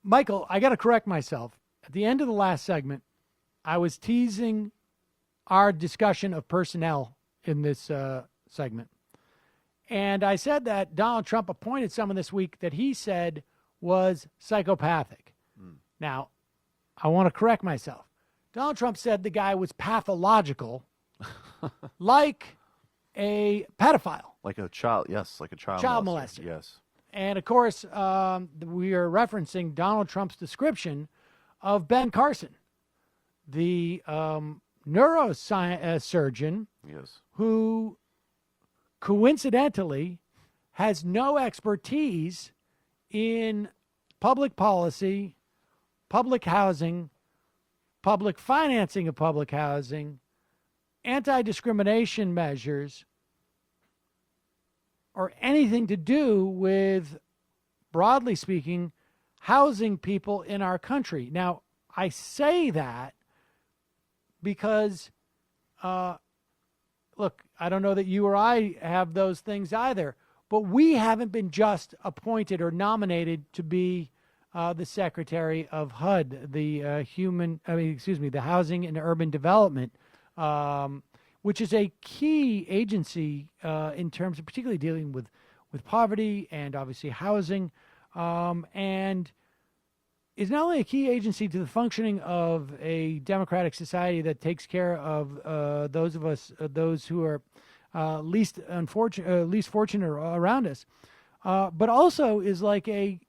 Michael, I got to correct myself. At the end of the last segment, I was teasing our discussion of personnel in this segment. And I said that Donald Trump appointed someone this week that he said was psychopathic. Now, I want to correct myself. Donald Trump said the guy was pathological, like a pedophile. Like a child, yes, like a child molester. Yes. And, of course, we are referencing Donald Trump's description of Ben Carson, the neurosurgeon who coincidentally has no expertise in public policy, public housing, public financing of public housing, anti-discrimination measures, or anything to do with, broadly speaking, housing people in our country. Now, I say that because, look, I don't know that you or I have those things either, but we haven't been just appointed or nominated to be the Secretary of HUD, the the Housing and Urban Development, which is a key agency in terms of particularly dealing with poverty and obviously housing, and is not only a key agency to the functioning of a democratic society that takes care of those of us, those who are least fortunate around us, but also is like a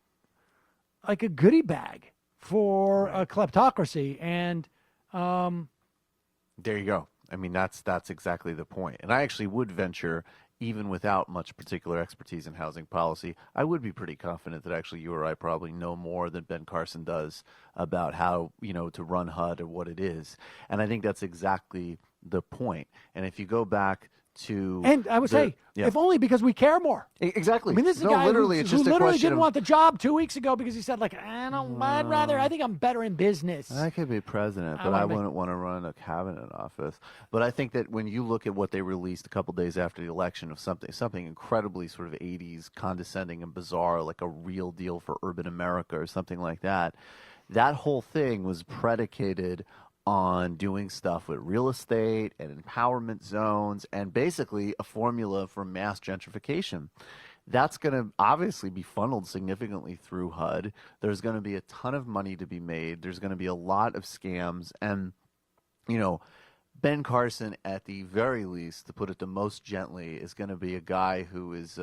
goodie bag for a kleptocracy. And there you go. I mean, that's exactly the point. And I actually would venture, even without much particular expertise in housing policy, I would be pretty confident that actually you or I probably know more than Ben Carson does about how, to run HUD or what it is. And I think that's exactly the point. And if you go back to... And I would say, if only because we care more. Exactly. I mean, this is a guy who literally didn't of... want the job 2 weeks ago because he said, I think I'm better in business. I could be president, but I wouldn't want to run a cabinet office. But I think that when you look at what they released a couple days after the election of something incredibly sort of 80s, condescending and bizarre, like a real deal for urban America or something like that, that whole thing was predicated on doing stuff with real estate and empowerment zones and basically a formula for mass gentrification. That's going to obviously be funneled significantly through HUD. There's going to be a ton of money to be made. There's going to be a lot of scams. And, Ben Carson, at the very least, to put it the most gently, is going to be a guy who is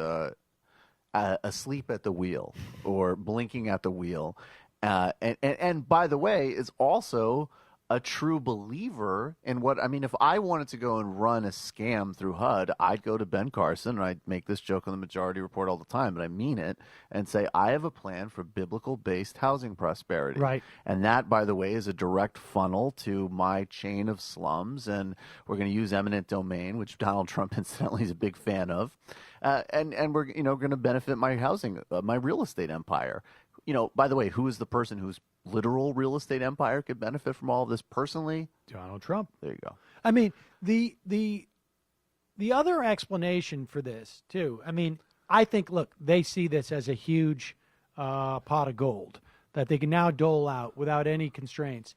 asleep at the wheel or blinking at the wheel. And by the way, is also a true believer in if I wanted to go and run a scam through HUD, I'd go to Ben Carson, and I'd make this joke on the Majority Report all the time, but I mean it, and say, I have a plan for biblical-based housing prosperity. Right. And that, by the way, is a direct funnel to my chain of slums, and we're going to use eminent domain, which Donald Trump, incidentally, is a big fan of, and we're going to benefit my housing, my real estate empire. By the way, who is the person whose literal real estate empire could benefit from all of this personally? Donald Trump. There you go. I mean, the other explanation for this, too, I think, look, they see this as a huge pot of gold that they can now dole out without any constraints.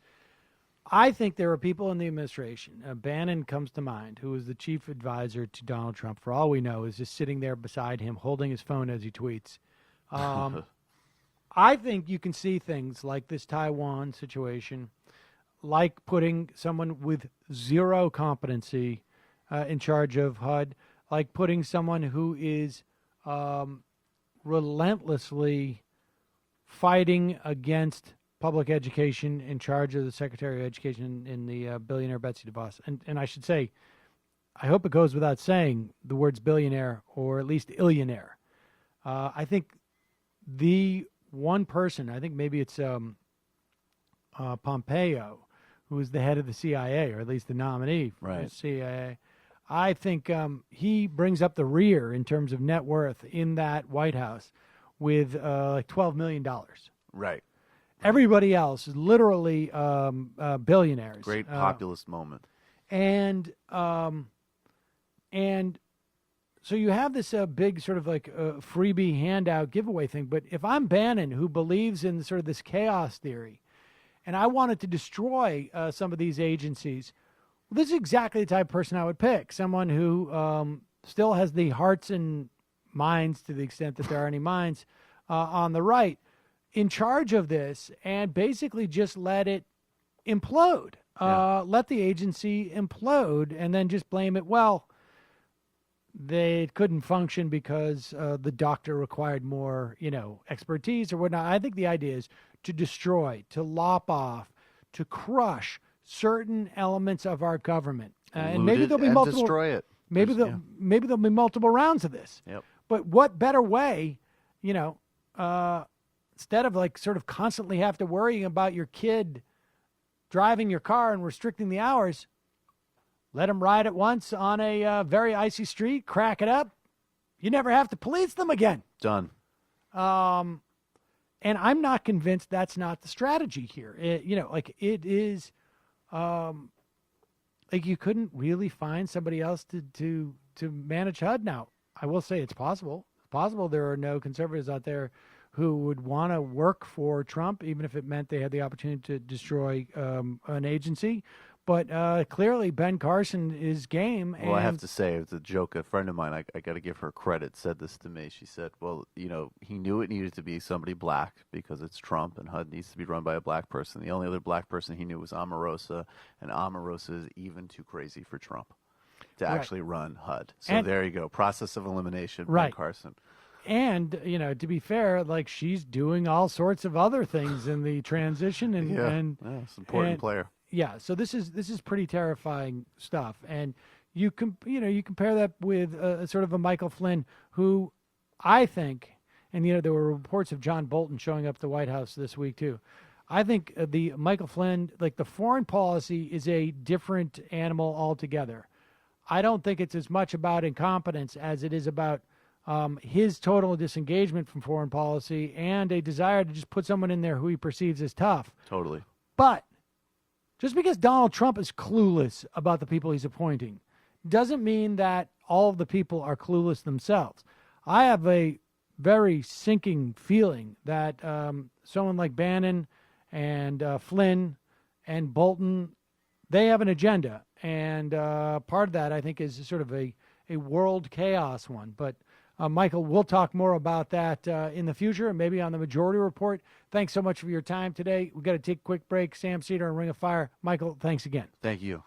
I think there are people in the administration, Bannon comes to mind, who is the chief advisor to Donald Trump, for all we know, is just sitting there beside him, holding his phone as he tweets. I think you can see things like this Taiwan situation, like putting someone with zero competency in charge of HUD, like putting someone who is relentlessly fighting against public education in charge of the Secretary of Education in the billionaire Betsy DeVos. And I should say, I hope it goes without saying the words billionaire or at least illionaire. I think the one person, I think maybe it's Pompeo, who is the head of the CIA, or at least the nominee for the CIA. I think he brings up the rear in terms of net worth in that White House with like $12 million. Right. Everybody else is literally billionaires. Great populist moment. And so you have this big sort of like freebie handout giveaway thing. But if I'm Bannon, who believes in sort of this chaos theory, and I wanted to destroy some of these agencies, well, this is exactly the type of person I would pick. Someone who still has the hearts and minds, to the extent that there are any minds, on the right, in charge of this, and basically just let it implode. Let the agency implode, and then just blame it. Well, they couldn't function because the doctor required more, expertise or whatnot. I think the idea is to destroy, to lop off, to crush certain elements of our government, and maybe there'll be multiple. Destroy it. Maybe there'll be multiple rounds of this. Yep. But what better way, instead of like sort of constantly have to worry about your kid driving your car and restricting the hours, let them ride at once on a very icy street, crack it up. You never have to police them again. Done. And I'm not convinced that's not the strategy here. It is, like you couldn't really find somebody else to manage HUD. Now, I will say it's possible. It's possible there are no conservatives out there who would want to work for Trump, even if it meant they had the opportunity to destroy an agency. But clearly, Ben Carson is game. Well, I have to say, it's a joke. A friend of mine, I got to give her credit, said this to me. She said, well, he knew it needed to be somebody black because it's Trump and HUD needs to be run by a black person. The only other black person he knew was Omarosa, and Omarosa is even too crazy for Trump to actually run HUD. So there you go. Process of elimination, Ben Carson. And, to be fair, like she's doing all sorts of other things in the transition. And it's an important player. Yeah, so this is pretty terrifying stuff, and you compare that with sort of a Michael Flynn, who I think, and there were reports of John Bolton showing up at the White House this week too. I think the Michael Flynn, like the foreign policy, is a different animal altogether. I don't think it's as much about incompetence as it is about his total disengagement from foreign policy and a desire to just put someone in there who he perceives as tough. Totally. But just because Donald Trump is clueless about the people he's appointing doesn't mean that all of the people are clueless themselves. I have a very sinking feeling that someone like Bannon and Flynn and Bolton, they have an agenda. And part of that, I think, is sort of a world chaos one. But Michael, we'll talk more about that in the future and maybe on the Majority Report. Thanks so much for your time today. We've got to take a quick break. Sam Seder and Ring of Fire. Michael, thanks again. Thank you.